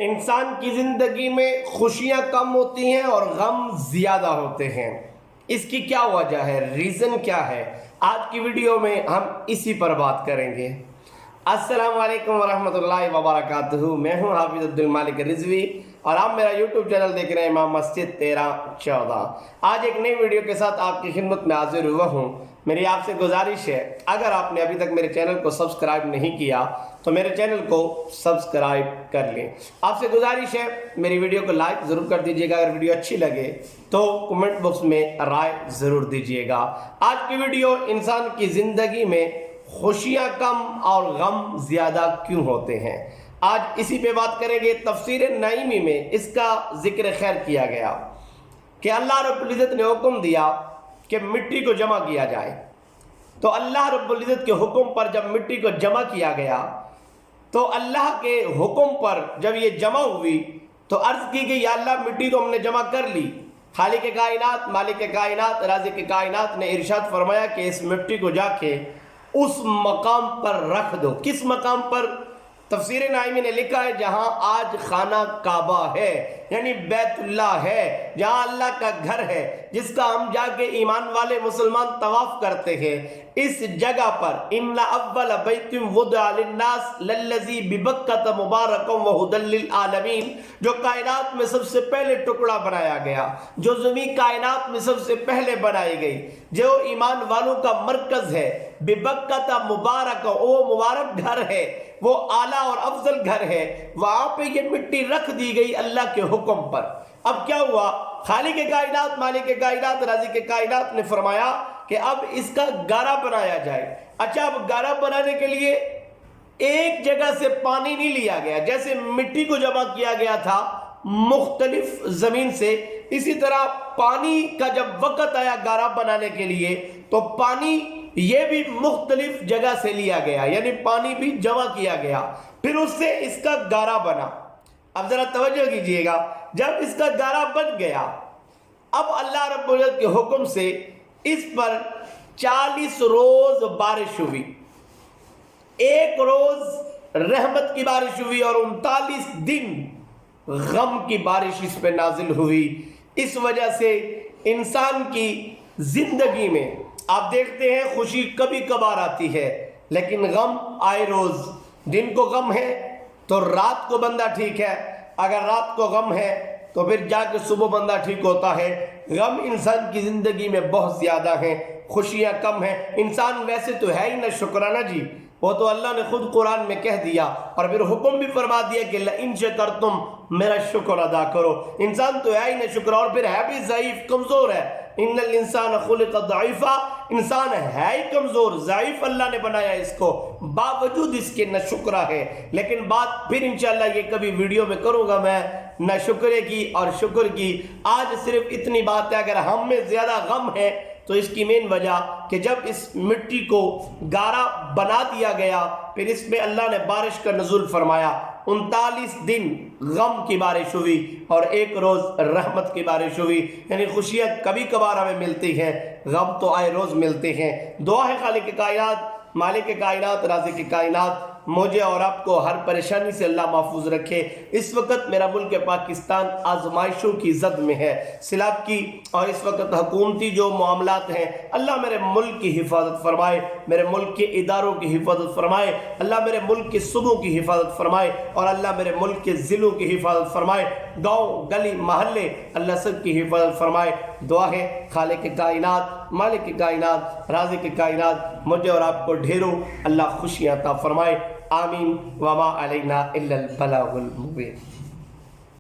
انسان کی زندگی میں خوشیاں کم ہوتی ہیں اور غم زیادہ ہوتے ہیں۔ اس کی کیا وجہ ہے، ریزن کیا ہے؟ آج کی ویڈیو میں ہم اسی پر بات کریں گے۔ السلام علیکم ورحمۃ اللہ وبرکاتہ، میں ہوں حافظ عبدالمالک رضوی اور آپ میرا یوٹیوب چینل دیکھ رہے ہیں امام مسجد 1314۔ آج ایک نئی ویڈیو کے ساتھ آپ کی خدمت میں حاضر ہوا ہوں۔ میری آپ سے گزارش ہے، اگر آپ نے ابھی تک میرے چینل کو سبسکرائب نہیں کیا تو میرے چینل کو سبسکرائب کر لیں۔ آپ سے گزارش ہے میری ویڈیو کو لائک ضرور کر دیجیے گا، اگر ویڈیو اچھی لگے تو کمنٹ باکس میں رائے ضرور دیجیے گا۔ آج کی ویڈیو انسان کی زندگی میں خوشیاں کم اور غم زیادہ کیوں ہوتے ہیں، آج اسی پہ بات کریں گے۔ تفسیر نعیمی میں اس کا ذکر خیر کیا گیا کہ اللہ رب العزت نے حکم دیا کہ مٹی کو جمع کیا جائے، تو اللہ رب العزت کے حکم پر جب مٹی کو جمع کیا گیا تو اللہ کے حکم پر جب یہ جمع ہوئی تو عرض کی گئی، یا اللہ مٹی تو ہم نے جمع کر لی۔ خالق کائنات، مالک کائنات، رازق کائنات نے ارشاد فرمایا کہ اس مٹی کو جا کے اس مقام پر رکھ دو۔ کس مقام پر؟ تفسیر نعیمی نے لکھا ہے جہاں آج خانہ کعبہ ہے، یعنی بیت اللہ ہے، جہاں اللہ کا گھر ہے، جس کا ہم جا کے ایمان والے مسلمان طواف کرتے ہیں۔ اس جگہ پر ان اول بیت وضع للناس للذی ببکۃ مبارکا وہدی للعالمین، جو کائنات میں سب سے پہلے ٹکڑا بنایا گیا، جو زمین کائنات میں سب سے پہلے بنائی گئی، جو ایمان والوں کا مرکز ہے، ببکۃ مبارکا، وہ مبارک گھر ہے، وہ اعلیٰ اور افضل گھر ہے، وہاں پہ یہ مٹی رکھ دی گئی اللہ کے حکم پر۔ اب کیا ہوا؟ خالق کائنات، مالک کائنات، رازق کائنات نے فرمایا کہ اب اس کا گارا بنایا جائے۔ اچھا، اب گارا بنانے کے لیے ایک جگہ سے پانی نہیں لیا گیا، جیسے مٹی کو جمع کیا گیا تھا مختلف زمین سے، اسی طرح پانی کا جب وقت آیا گارا بنانے کے لیے تو پانی یہ بھی مختلف جگہ سے لیا گیا، یعنی پانی بھی جمع کیا گیا، پھر اس سے اس کا گارا بنا۔ اب ذرا توجہ کیجئے گا، جب اس کا گارا بن گیا، اب اللہ رب العزت کے حکم سے اس پر 40 روز بارش ہوئی، ایک روز رحمت کی بارش ہوئی اور 39 دن غم کی بارش اس پہ نازل ہوئی۔ اس وجہ سے انسان کی زندگی میں آپ دیکھتے ہیں خوشی کبھی کبھار آتی ہے، لیکن غم آئے روز۔ دن کو غم ہے تو رات کو بندہ ٹھیک ہے، اگر رات کو غم ہے تو پھر جا کے صبح بندہ ٹھیک ہوتا ہے۔ غم انسان کی زندگی میں بہت زیادہ ہیں، خوشیاں کم ہیں۔ انسان ویسے تو ہے ہی نہ شکرانہ جی، وہ تو اللہ نے خود قرآن میں کہہ دیا اور پھر حکم بھی فرما دیا کہ لئن شکرتم، میرا شکر ادا کرو۔ انسان تو ہے ہی نہ شکر، اور پھر ہے بھی ضعیف، کمزور ہے۔ ان الانسان خلق ضعیفا، انسان ہے ہی کمزور، ضعیف اللہ نے بنایا اس کو، باوجود اس کے نہ شکرہ ہے۔ لیکن بات پھر انشاءاللہ یہ کبھی ویڈیو میں کروں گا میں نہ شکرے کی اور شکر کی۔ آج صرف اتنی بات ہے، اگر ہم میں زیادہ غم ہے تو اس کی مین وجہ کہ جب اس مٹی کو گارا بنا دیا گیا، پھر اس میں اللہ نے بارش کا نزول فرمایا، 39 دن غم کی بارش ہوئی اور ایک روز رحمت کی بارش ہوئی۔ یعنی خوشیاں کبھی کبھار ہمیں ملتی ہیں، غم تو آئے روز ملتے ہیں۔ دعا ہے خالق کائنات، مالک کائنات، رازق کائنات مجھے اور آپ کو ہر پریشانی سے اللہ محفوظ رکھے۔ اس وقت میرا ملک پاکستان آزمائشوں کی زد میں ہے، سیلاب کی اور اس وقت حکومتی جو معاملات ہیں، اللہ میرے ملک کی حفاظت فرمائے، میرے ملک کے اداروں کی حفاظت فرمائے، اللہ میرے ملک کے صوبوں کی حفاظت فرمائے اور اللہ میرے ملک کے ضلعوں کی حفاظت فرمائے، گاؤں گلی محلے اللہ سب کی حفاظت فرمائے۔ دعا ہے خالق کائنات، مالک کائنات، رازق کائنات مجھے اور آپ کو ڈھیروں اللہ خوشیاں عطا فرمائے۔ آمین۔ وما علینا الا البلاغ المبین۔